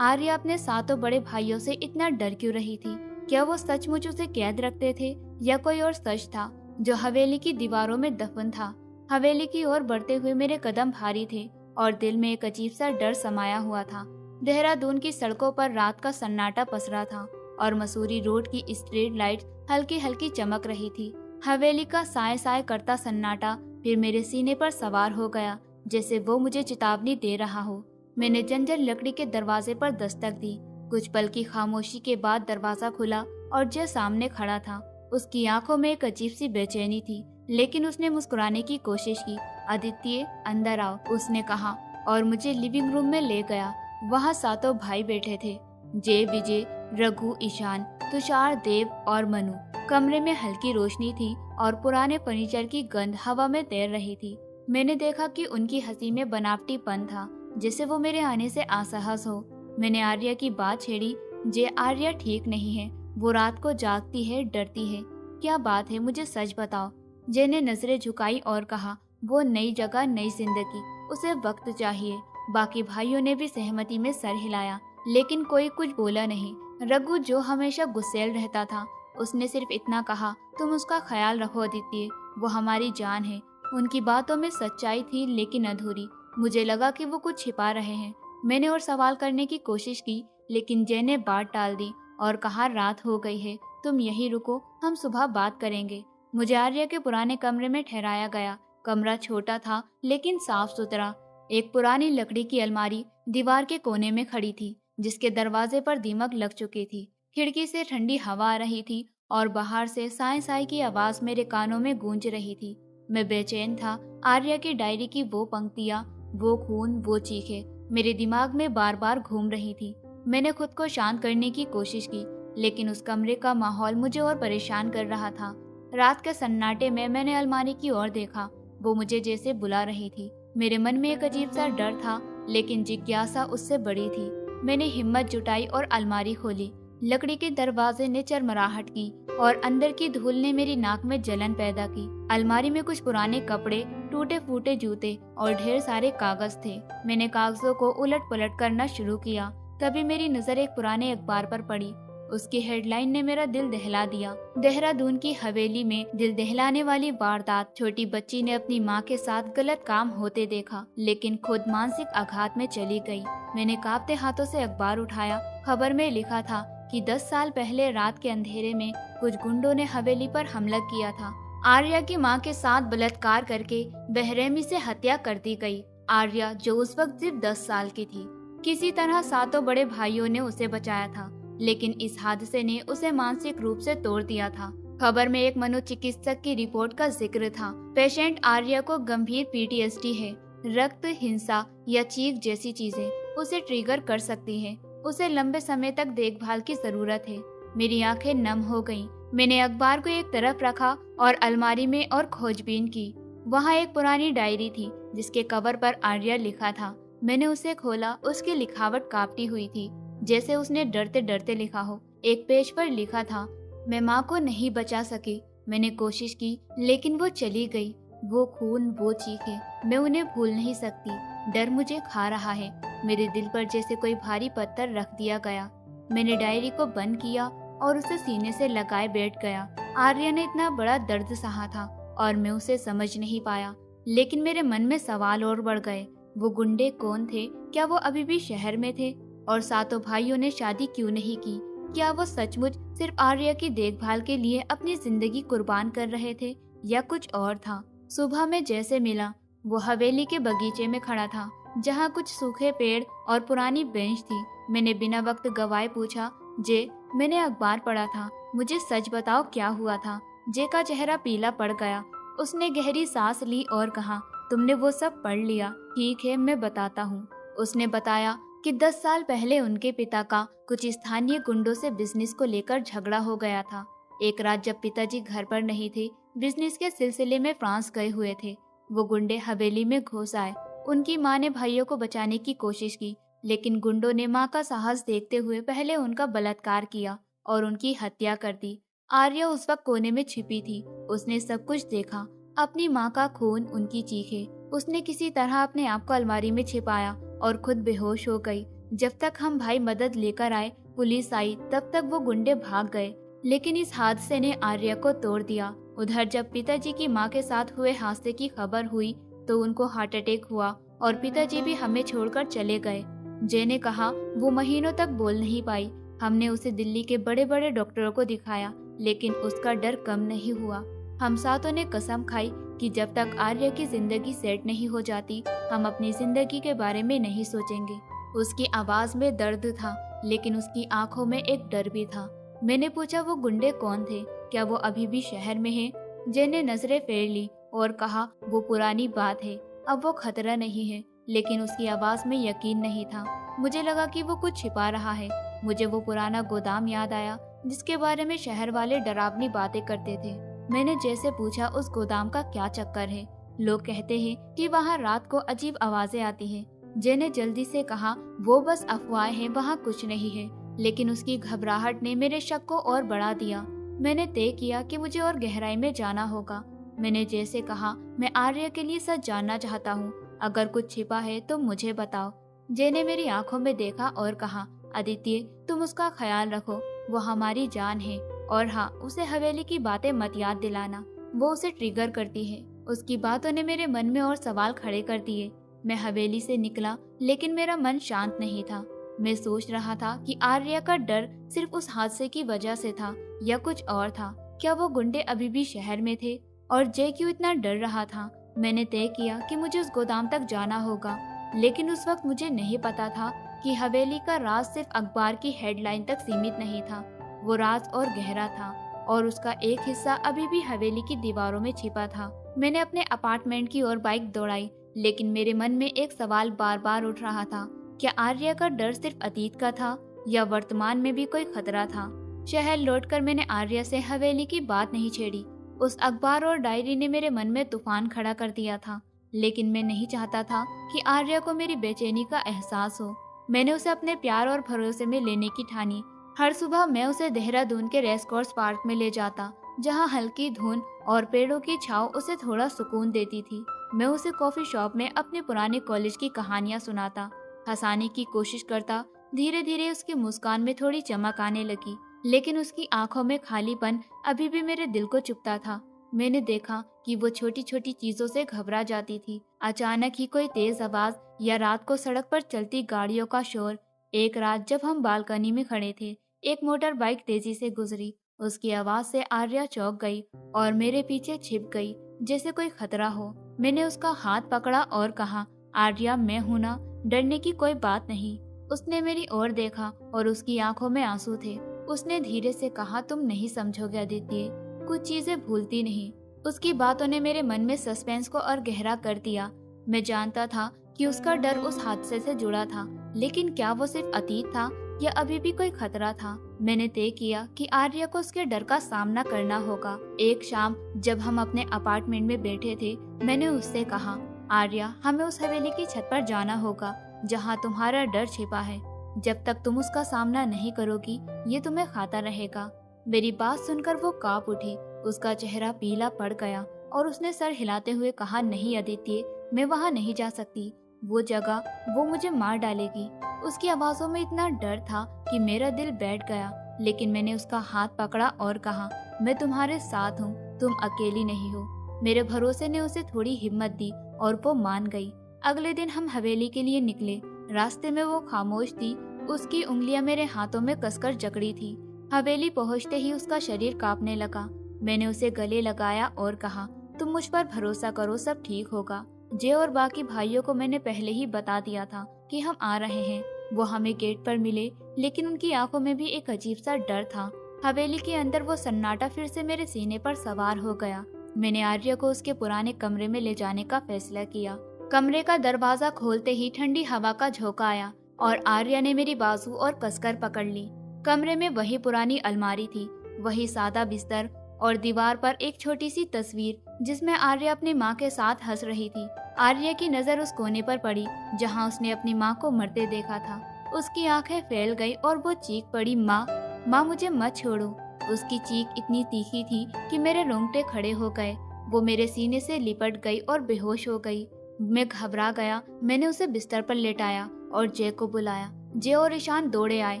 आर्या अपने सातों बड़े भाइयों से इतना डर क्यों रही थी? क्या वो सचमुच उसे कैद रखते थे या कोई और सच था जो हवेली की दीवारों में दफन था? हवेली की ओर बढ़ते हुए मेरे कदम भारी थे और दिल में एक अजीब सा डर समाया हुआ था। देहरादून की सड़कों पर रात का सन्नाटा पसरा था और मसूरी रोड की स्ट्रीट लाइट हल्की हल्की चमक रही थी। हवेली का साए साए करता सन्नाटा फिर मेरे सीने पर सवार हो गया, जैसे वो मुझे चेतावनी दे रहा हो। मैंने जंजर लकड़ी के दरवाजे पर दस्तक दी। कुछ पल की खामोशी के बाद दरवाजा खुला और जय सामने खड़ा था। उसकी आंखों में एक अजीब सी बेचैनी थी, लेकिन उसने मुस्कुराने की कोशिश की। आदित्य, अंदर आओ, उसने कहा और मुझे लिविंग रूम में ले गया। वहाँ सातों भाई बैठे थे, जय, विजय, रघु, ईशान, तुषार, देव और मनु। कमरे में हल्की रोशनी थी और पुराने फर्नीचर की गंध हवा में तैर रही थी। मैंने देखा कि उनकी हंसी में बनावटीपन था, जैसे वो मेरे आने से असहज हो। मैंने आर्या की बात छेड़ी, जे आर्या ठीक नहीं है, वो रात को जागती है, डरती है। क्या बात है, मुझे सच बताओ। जे ने नजरें झुकाई और कहा, वो नई जगह, नई जिंदगी, उसे वक्त चाहिए। बाकी भाइयों ने भी सहमति में सर हिलाया, लेकिन कोई कुछ बोला नहीं। रघु, जो हमेशा गुस्सैल रहता था, उसने सिर्फ इतना कहा, तुम उसका ख्याल रखो आदित्य, वो हमारी जान है। उनकी बातों में सच्चाई थी, लेकिन अधूरी। मुझे लगा कि वो कुछ छिपा रहे हैं। मैंने और सवाल करने की कोशिश की, लेकिन जय ने बात टाल दी और कहा, रात हो गई है, तुम यहीं रुको, हम सुबह बात करेंगे। मुझे आर्या के पुराने कमरे में ठहराया गया। कमरा छोटा था, लेकिन साफ सुथरा। एक पुरानी लकड़ी की अलमारी दीवार के कोने में खड़ी थी, जिसके दरवाजे पर दीमक लग चुकी थी। खिड़की से ठंडी हवा आ रही थी और बाहर से साए साए की आवाज मेरे कानों में गूंज रही थी। मैं बेचैन था। आर्या की डायरी की वो पंक्तियां, वो खून, वो चीखें मेरे दिमाग में बार बार घूम रही थी। मैंने खुद को शांत करने की कोशिश की, लेकिन उस कमरे का माहौल मुझे और परेशान कर रहा था। रात के सन्नाटे में मैंने अलमारी की ओर देखा। वो मुझे जैसे बुला रही थी। मेरे मन में एक अजीब सा डर था, लेकिन जिज्ञासा उससे बड़ी थी। मैंने हिम्मत जुटाई और अलमारी खोली। लकड़ी के दरवाजे ने चरमराहट की और अंदर की धूल ने मेरी नाक में जलन पैदा की। अलमारी में कुछ पुराने कपड़े, टूटे फूटे जूते और ढेर सारे कागज थे। मैंने कागजों को उलट पलट करना शुरू किया। तभी मेरी नजर एक पुराने अखबार पर पड़ी। उसकी हेडलाइन ने मेरा दिल दहला दिया। देहरादून की हवेली में दिल दहलाने वाली वारदात। छोटी बच्ची ने अपनी माँ के साथ गलत काम होते देखा, लेकिन खुद मानसिक आघात में चली गई। मैंने कांपते हाथों से अखबार उठाया। खबर में लिखा था कि 10 साल पहले रात के अंधेरे में कुछ गुंडों ने हवेली पर हमला किया था। आर्या की मां के साथ बलात्कार करके बेरहमी से हत्या कर दी गई। आर्या, जो उस वक्त सिर्फ 10 साल की थी, किसी तरह सातों बड़े भाइयों ने उसे बचाया था, लेकिन इस हादसे ने उसे मानसिक रूप से तोड़ दिया था। खबर में एक मनोचिकित्सक की रिपोर्ट का जिक्र था। पेशेंट आर्या को गंभीर पीटीएसडी है। रक्त, हिंसा या चीख जैसी चीजें उसे ट्रिगर कर सकती है। उसे लंबे समय तक देखभाल की जरूरत है। मेरी आंखें नम हो गईं। मैंने अखबार को एक तरफ रखा और अलमारी में और खोजबीन की। वहाँ एक पुरानी डायरी थी, जिसके कवर पर आर्या लिखा था। मैंने उसे खोला। उसकी लिखावट कांपती हुई थी, जैसे उसने डरते डरते लिखा हो। एक पेज पर लिखा था, मैं माँ को नहीं बचा सकी। मैंने कोशिश की, लेकिन वो चली गई। वो खून, वो चीखें, मैं उन्हें भूल नहीं सकती। डर मुझे खा रहा है। मेरे दिल पर जैसे कोई भारी पत्थर रख दिया गया। मैंने डायरी को बंद किया और उसे सीने से लगाए बैठ गया। आर्या ने इतना बड़ा दर्द सहा था और मैं उसे समझ नहीं पाया, लेकिन मेरे मन में सवाल और बढ़ गए। वो गुंडे कौन थे? क्या वो अभी भी शहर में थे? और सातों भाइयों ने शादी क्यों नहीं की? क्या वो सचमुच सिर्फ आर्या की देखभाल के लिए अपनी जिंदगी कुर्बान कर रहे थे या कुछ और था? सुबह में जैसे मिला, वो हवेली के बगीचे में खड़ा था, जहाँ कुछ सूखे पेड़ और पुरानी बेंच थी। मैंने बिना वक्त गवाए पूछा, जे, मैंने अखबार पढ़ा था, मुझे सच बताओ क्या हुआ था? जे का चेहरा पीला पड़ गया। उसने गहरी सांस ली और कहा, तुमने वो सब पढ़ लिया? ठीक है, मैं बताता हूँ। उसने बताया कि 10 साल पहले उनके पिता का कुछ स्थानीय गुंडों से बिजनेस को लेकर झगड़ा हो गया था। एक रात जब पिताजी घर पर नहीं थे, बिजनेस के सिलसिले में फ्रांस गए हुए थे, वो गुंडे हवेली में घुस आए। उनकी माँ ने भाइयों को बचाने की कोशिश की, लेकिन गुंडों ने माँ का साहस देखते हुए पहले उनका बलात्कार किया और उनकी हत्या कर दी। आर्या उस वक्त कोने में छिपी थी। उसने सब कुछ देखा, अपनी माँ का खून, उनकी चीखें। उसने किसी तरह अपने आप को अलमारी में छिपाया और खुद बेहोश हो गई। जब तक हम भाई मदद लेकर आए, पुलिस आई, तब तक वो गुंडे भाग गए। लेकिन इस हादसे ने आर्या को तोड़ दिया। उधर जब पिताजी की माँ के साथ हुए हादसे की खबर हुई तो उनको हार्ट अटैक हुआ और पिताजी भी हमें छोड़कर चले गए। जे ने कहा वो महीनों तक बोल नहीं पाई। हमने उसे दिल्ली के बड़े बड़े डॉक्टरों को दिखाया, लेकिन उसका डर कम नहीं हुआ। हम सातों ने कसम खाई कि जब तक आर्या की जिंदगी सेट नहीं हो जाती, हम अपनी जिंदगी के बारे में नहीं सोचेंगे। उसकी आवाज में दर्द था, लेकिन उसकी आंखों में एक डर भी था। मैंने पूछा वो गुंडे कौन थे, क्या वो अभी भी शहर में हैं? जे ने नजरें फेर ली और कहा वो पुरानी बात है, अब वो खतरा नहीं है। लेकिन उसकी आवाज में यकीन नहीं था। मुझे लगा कि वो कुछ छिपा रहा है। मुझे वो पुराना गोदाम याद आया जिसके बारे में शहर वाले डरावनी बातें करते थे। मैंने जैसे पूछा उस गोदाम का क्या चक्कर है। लोग कहते हैं कि वहाँ रात को अजीब आवाजें आती हैं। जे ने जल्दी से कहा वो बस अफवाह है, वहाँ कुछ नहीं है। लेकिन उसकी घबराहट ने मेरे शक को और बढ़ा दिया। मैंने तय किया कि मुझे और गहराई में जाना होगा। मैंने जैसे कहा मैं आर्या के लिए सच जानना चाहता हूँ, अगर कुछ छिपा है तो मुझे बताओ। जे ने मेरी आंखों में देखा और कहा आदित्य, तुम उसका ख्याल रखो, वो हमारी जान है। और हाँ, उसे हवेली की बातें मत याद दिलाना, वो उसे ट्रिगर करती है। उसकी बातों ने मेरे मन में और सवाल खड़े कर दिए। मैं हवेली से निकला, लेकिन मेरा मन शांत नहीं था। मैं सोच रहा था कि आर्या का डर सिर्फ उस हादसे की वजह से था या कुछ और था। क्या वो गुंडे अभी भी शहर में थे और जय क्यों इतना डर रहा था? मैंने तय किया कि मुझे उस गोदाम तक जाना होगा, लेकिन उस वक्त मुझे नहीं पता था कि हवेली का राज सिर्फ अखबार की हेडलाइन तक सीमित नहीं था। वो राज और गहरा था और उसका एक हिस्सा अभी भी हवेली की दीवारों में छिपा था। मैंने अपने अपार्टमेंट की ओर बाइक दौड़ाई, लेकिन मेरे मन में एक सवाल बार बार उठ रहा था। क्या आर्या का डर सिर्फ अतीत का था या वर्तमान में भी कोई खतरा था? शहर लौटकर मैंने आर्या से हवेली की बात नहीं छेड़ी। उस अखबार और डायरी ने मेरे मन में तूफान खड़ा कर दिया था, लेकिन मैं नहीं चाहता था कि आर्या को मेरी बेचैनी का एहसास हो। मैंने उसे अपने प्यार और भरोसे में लेने की ठानी। हर सुबह मैं उसे देहरादून के रेस कोर्स पार्क में ले जाता, जहाँ हल्की धुंध और पेड़ों की छांव उसे थोड़ा सुकून देती थी। मैं उसे कॉफी शॉप में अपने पुराने कॉलेज की कहानियां सुनाता, हंसाने की कोशिश करता। धीरे धीरे उसकी मुस्कान में थोड़ी चमक आने लगी, लेकिन उसकी आंखों में खालीपन अभी भी मेरे दिल को चुभता था। मैंने देखा कि वो छोटी छोटी चीजों से घबरा जाती थी। अचानक ही कोई तेज आवाज या रात को सड़क पर चलती गाड़ियों का शोर। एक रात जब हम बालकनी में खड़े थे, एक मोटर बाइक तेजी से गुजरी। उसकी आवाज से आर्या चौंक गई और मेरे पीछे छिप गई, जैसे कोई खतरा हो। मैंने उसका हाथ पकड़ा और कहा, आर्या मैं हूं ना, डरने की कोई बात नहीं। उसने मेरी ओर देखा और उसकी आंखों में आंसू थे। उसने धीरे से कहा, तुम नहीं समझोगे आदित्य, कुछ चीजें भूलती नहीं। उसकी बातों ने मेरे मन में सस्पेंस को और गहरा कर दिया। मैं जानता था कि उसका डर उस हादसे से जुड़ा था, लेकिन क्या वो सिर्फ अतीत था या अभी भी कोई खतरा था? मैंने तय किया कि आर्या को उसके डर का सामना करना होगा। एक शाम जब हम अपने अपार्टमेंट में बैठे थे, मैंने उससे कहा, आर्या हमें उस हवेली की छत पर जाना होगा जहाँ तुम्हारा डर छिपा है। जब तक तुम उसका सामना नहीं करोगी, ये तुम्हें खाता रहेगा। मेरी बात सुनकर वो कांप उठी। उसका चेहरा पीला पड़ गया और उसने सर हिलाते हुए कहा, नहीं आदित्य, मैं वहाँ नहीं जा सकती। वो जगह, वो मुझे मार डालेगी। उसकी आवाजों में इतना डर था कि मेरा दिल बैठ गया, लेकिन मैंने उसका हाथ पकड़ा और कहा, मैं तुम्हारे साथ हूँ, तुम अकेली नहीं हो। मेरे भरोसे ने उसे थोड़ी हिम्मत दी और वो मान गई। अगले दिन हम हवेली के लिए निकले। रास्ते में वो खामोश थी, उसकी उंगलियां मेरे हाथों में कसकर जकड़ी थी। हवेली पहुंचते ही उसका शरीर कांपने लगा। मैंने उसे गले लगाया और कहा, तुम मुझ पर भरोसा करो, सब ठीक होगा। जे और बाकी भाइयों को मैंने पहले ही बता दिया था कि हम आ रहे हैं। वो हमें गेट पर मिले, लेकिन उनकी आंखों में भी एक अजीब सा डर था। हवेली के अंदर वो सन्नाटा फिर से मेरे सीने पर सवार हो गया। मैंने आर्या को उसके पुराने कमरे में ले जाने का फैसला किया। कमरे का दरवाजा खोलते ही ठंडी हवा का झोंका आया और आर्या ने मेरी बाजू और कसकर पकड़ ली। कमरे में वही पुरानी अलमारी थी, वही सादा बिस्तर और दीवार पर एक छोटी सी तस्वीर जिसमें आर्या अपनी माँ के साथ हंस रही थी। आर्या की नजर उस कोने पर पड़ी जहाँ उसने अपनी माँ को मरते देखा था। उसकी आंखें फैल गई और वो चीख पड़ी, माँ, माँ मुझे मत छोड़ो। उसकी चीख इतनी तीखी थी कि मेरे रोंगटे खड़े हो गए। वो मेरे सीने से लिपट गई और बेहोश हो गई। मैं घबरा गया। मैंने उसे बिस्तर पर लेटाया और जय को बुलाया। जय और ईशान दौड़े आए।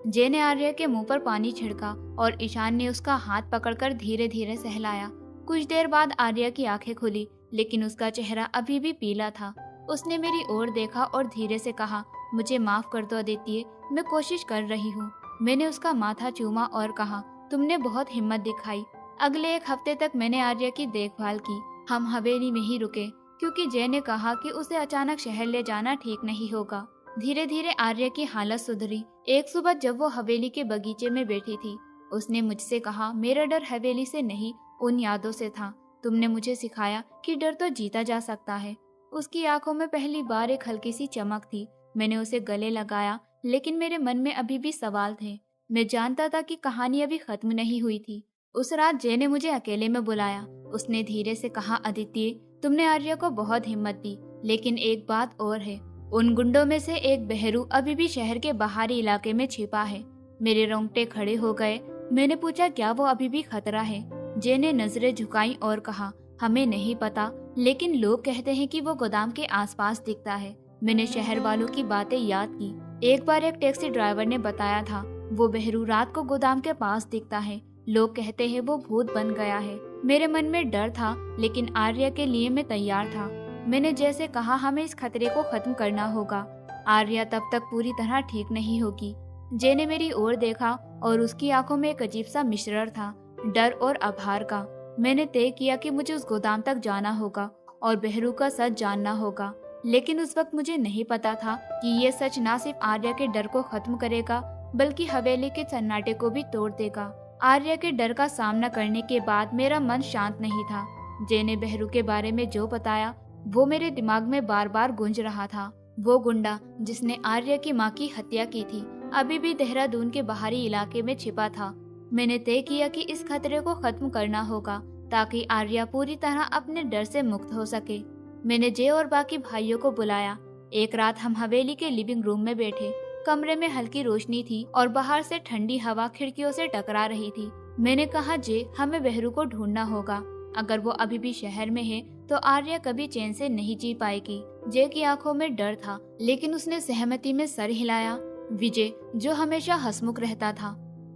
जय ने आर्या के मुंह पर पानी छिड़का और ईशान ने उसका हाथ पकड़कर धीरे धीरे सहलाया। कुछ देर बाद आर्या की आंखें खुली, लेकिन उसका चेहरा अभी भी पीला था। उसने मेरी ओर देखा और धीरे से कहा, मुझे माफ कर दो अदिति, मैं कोशिश कर रही हूँ। मैंने उसका माथा चूमा और कहा, तुमने बहुत हिम्मत दिखाई। अगले एक हफ्ते तक मैंने आर्या की देखभाल की। हम हवेली में ही रुके क्योंकि जय ने कहा कि उसे अचानक शहर ले जाना ठीक नहीं होगा। धीरे धीरे आर्या की हालत सुधरी। एक सुबह जब वो हवेली के बगीचे में बैठी थी, उसने मुझसे कहा, मेरा डर हवेली से नहीं, उन यादों से था। तुमने मुझे सिखाया कि डर तो जीता जा सकता है। उसकी आंखों में पहली बार एक हल्की सी चमक थी। मैंने उसे गले लगाया, लेकिन मेरे मन में अभी भी सवाल थे। मैं जानता था कि कहानी अभी खत्म नहीं हुई थी। उस रात जय ने मुझे अकेले में बुलाया। उसने धीरे से कहा, अदिति, तुमने आर्या को बहुत हिम्मत दी, लेकिन एक बात और है। उन गुंडों में से एक बहरू अभी भी शहर के बाहरी इलाके में छिपा है। मेरे रोंगटे खड़े हो गए। मैंने पूछा, क्या वो अभी भी खतरा है? जय ने नजरें झुकाई और कहा, हमें नहीं पता, लेकिन लोग कहते हैं कि वो गोदाम के आसपास दिखता है। मैंने शहर वालों की बातें याद की। एक बार एक टैक्सी ड्राइवर ने बताया था, वो बहरू रात को गोदाम के पास दिखता है। लोग कहते हैं वो भूत बन गया है। मेरे मन में डर था, लेकिन आर्या के लिए मैं तैयार था। मैंने जैसे कहा, हमें इस खतरे को खत्म करना होगा। आर्या तब तक पूरी तरह ठीक नहीं होगी। जय ने मेरी ओर देखा और उसकी आंखों में एक अजीब सा मिश्रण था, डर और आभार का। मैंने तय किया कि मुझे उस गोदाम तक जाना होगा और बहरू का सच जानना होगा। लेकिन उस वक्त मुझे नहीं पता था कि ये सच न सिर्फ आर्या के डर को खत्म करेगा, बल्कि हवेली के सन्नाटे को भी तोड़ देगा। आर्या के डर का सामना करने के बाद मेरा मन शांत नहीं था। जय ने बहरू के बारे में जो बताया, वो मेरे दिमाग में बार बार गूंज रहा था। वो गुंडा जिसने आर्या की माँ की हत्या की थी, अभी भी देहरादून के बाहरी इलाके में छिपा था। मैंने तय किया कि इस खतरे को खत्म करना होगा ताकि आर्या पूरी तरह अपने डर से मुक्त हो सके। मैंने जय और बाकी भाइयों को बुलाया। एक रात हम हवेली के लिविंग रूम में बैठे। कमरे में हल्की रोशनी थी और बाहर से ठंडी हवा खिड़कियों से टकरा रही थी। मैंने कहा, जय, हमें बहरू को ढूंढना होगा। अगर वो अभी भी शहर में है तो आर्या कभी चैन से नहीं जी पाएगी। जय की आंखों में डर था, लेकिन उसने सहमति में सर हिलाया। विजय, जो हमेशा हंसमुख रहता था,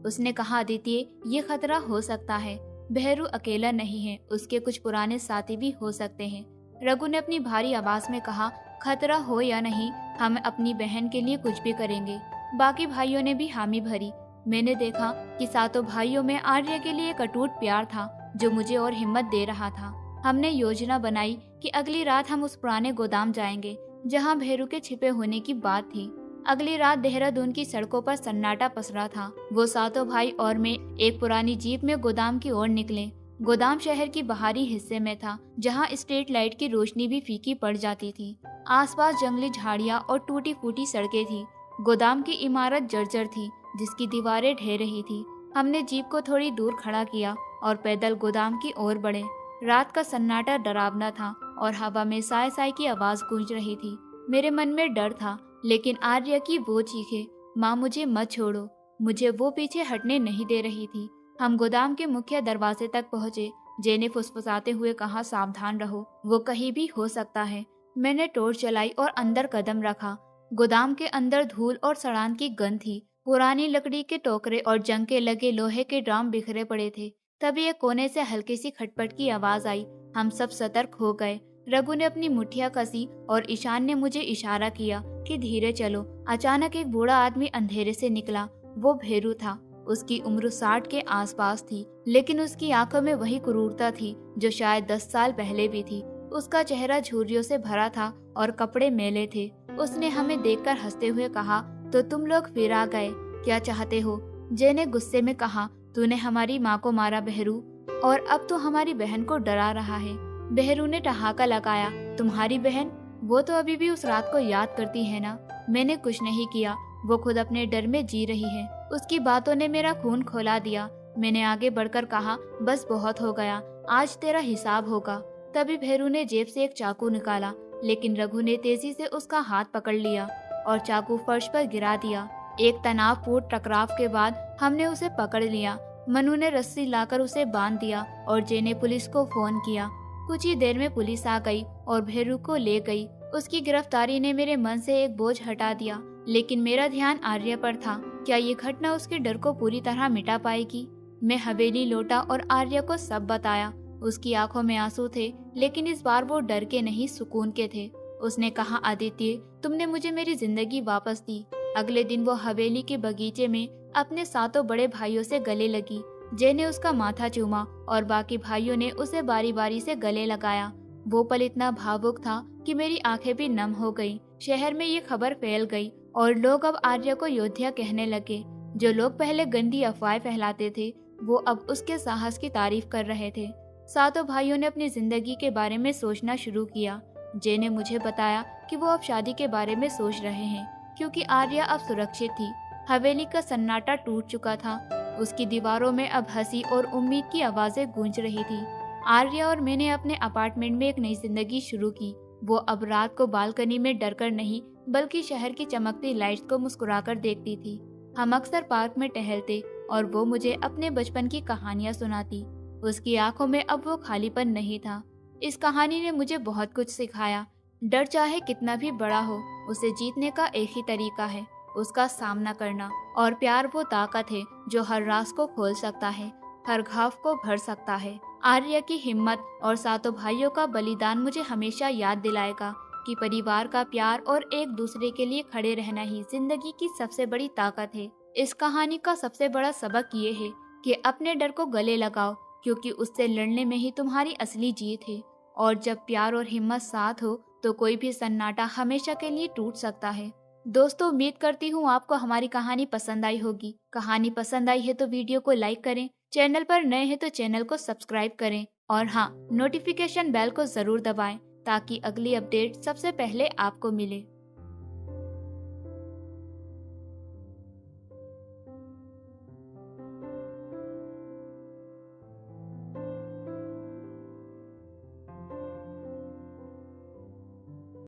उसने कहा, अदिति, ये खतरा हो सकता है। बहरू अकेला नहीं है, उसके कुछ पुराने साथी भी हो सकते हैं। रघु ने अपनी भारी आवाज में कहा, खतरा हो या नहीं, हम अपनी बहन के लिए कुछ भी करेंगे। बाकी भाइयों ने भी हामी भरी। मैंने देखा कि सातों भाइयों में आर्या के लिए एक अटूट प्यार था जो मुझे और हिम्मत दे रहा था। हमने योजना बनाई कि अगली रात हम उस पुराने गोदाम जाएंगे जहां बहरू के छिपे होने की बात थी। अगली रात देहरादून की सड़कों पर सन्नाटा पसरा था। वो सातों भाई और मैं एक पुरानी जीप में गोदाम की ओर निकले। गोदाम शहर की बाहरी हिस्से में था, जहां स्ट्रीट लाइट की रोशनी भी फीकी पड़ जाती थी। आसपास जंगली झाड़ियां और टूटी फूटी सड़कें थी। गोदाम की इमारत जर्जर थी, जिसकी दीवारें ढह रही थी। हमने जीप को थोड़ी दूर खड़ा किया और पैदल गोदाम की ओर बढ़े। रात का सन्नाटा डरावना था और हवा में साय साय की आवाज गूंज रही थी। मेरे मन में डर था, लेकिन आर्या की वो चीखे, माँ मुझे मत छोड़ो, मुझे वो पीछे हटने नहीं दे रही थी। हम गोदाम के मुख्य दरवाजे तक पहुँचे। जय ने फुसफुसाते हुए कहा, सावधान रहो, वो कहीं भी हो सकता है। मैंने टॉर्च चलाई और अंदर कदम रखा। गोदाम के अंदर धूल और सड़ान की गंध थी। पुरानी लकड़ी के टोकरे और जंग के लगे लोहे के ड्राम बिखरे पड़े थे। तभी एक कोने से हल्की सी खटपट की आवाज आई। हम सब सतर्क हो गए। रघु ने अपनी मुठ्ठियां कसी और ईशान ने मुझे इशारा किया कि धीरे चलो। अचानक एक बूढ़ा आदमी अंधेरे से निकला। वो भेरू था। उसकी उम्र 60 के आसपास थी, लेकिन उसकी आंखों में वही क्रूरता थी जो शायद 10 साल पहले भी थी। उसका चेहरा झुर्रियों से भरा था और कपड़े मैले थे। उसने हमें देखकर हंसते हुए कहा, तो तुम लोग फिर आ गए, क्या चाहते हो? जय ने गुस्से में कहा, तूने हमारी माँ को मारा बहरू, और अब तो हमारी बहन को डरा रहा है। बहरू ने ठहाका लगाया, तुम्हारी बहन? वो तो अभी भी उस रात को याद करती है ना? मैंने कुछ नहीं किया, वो खुद अपने डर में जी रही है। उसकी बातों ने मेरा खून खौला दिया। मैंने आगे बढ़कर कहा, बस बहुत हो गया, आज तेरा हिसाब होगा। तभी भैरू ने जेब से एक चाकू निकाला, लेकिन रघु ने तेजी से उसका हाथ पकड़ लिया और चाकू फर्श पर गिरा दिया। एक तनावपूर्ण टकराव के बाद हमने उसे पकड़ लिया। मनु ने रस्सी लाकर उसे बांध दिया और जे ने पुलिस को फोन किया। कुछ ही देर में पुलिस आ गई और भैरू को ले गई। उसकी गिरफ्तारी ने मेरे मन से एक बोझ हटा दिया, लेकिन मेरा ध्यान आर्य पर था। क्या ये घटना उसके डर को पूरी तरह मिटा पाएगी? मैं हवेली लौटा और आर्य को सब बताया। उसकी आंखों में आंसू थे, लेकिन इस बार वो डर के नहीं, सुकून के थे। उसने कहा, आदित्य, तुमने मुझे मेरी जिंदगी वापस दी। अगले दिन वो हवेली के बगीचे में अपने 7 बड़े भाइयों से गले लगी। जे ने उसका माथा चूमा और बाकी भाइयों ने उसे बारी बारी से गले लगाया। वो पल इतना भावुक था कि मेरी आंखें भी नम हो गईं। शहर में ये खबर फैल गई और लोग अब आर्य को योद्धा कहने लगे। जो लोग पहले गंदी अफवाहें फैलाते थे, वो अब उसके साहस की तारीफ कर रहे थे। 7 भाइयों ने अपनी जिंदगी के बारे में सोचना शुरू किया। जे ने मुझे बताया कि वो अब शादी के बारे में सोच रहे हैं, क्योंकि आर्या अब सुरक्षित थी। हवेली का सन्नाटा टूट चुका था। उसकी दीवारों में अब हंसी और उम्मीद की आवाजें गूंज रही थी। आर्या और मैंने अपने अपार्टमेंट में एक नई जिंदगी शुरू की। वो अब रात को बालकनी में डरकर नहीं, बल्कि शहर की चमकती लाइट्स को मुस्कुराकर देखती थी। हम अक्सर पार्क में टहलते और वो मुझे अपने बचपन की कहानियां सुनाती। उसकी आंखों में अब वो खालीपन नहीं था। इस कहानी ने मुझे बहुत कुछ सिखाया। डर चाहे कितना भी बड़ा हो, उसे जीतने का एक ही तरीका है, उसका सामना करना। और प्यार वो ताकत है जो हर राज को खोल सकता है, हर घाव को भर सकता है। आर्य की हिम्मत और 7 भाइयों का बलिदान मुझे हमेशा याद दिलाएगा कि परिवार का प्यार और एक दूसरे के लिए खड़े रहना ही जिंदगी की सबसे बड़ी ताकत है। इस कहानी का सबसे बड़ा सबक ये है कि अपने डर को गले लगाओ, क्योंकि उससे लड़ने में ही तुम्हारी असली जीत है। और जब प्यार और हिम्मत साथ हो तो कोई भी सन्नाटा हमेशा के लिए टूट सकता है। दोस्तों, उम्मीद करती हूँ आपको हमारी कहानी पसंद आई होगी। कहानी पसंद आई है तो वीडियो को लाइक करें, चैनल पर नए हैं तो चैनल को सब्सक्राइब करें और हाँ, नोटिफिकेशन बेल को जरूर दबाएं ताकि अगली अपडेट सबसे पहले आपको मिले।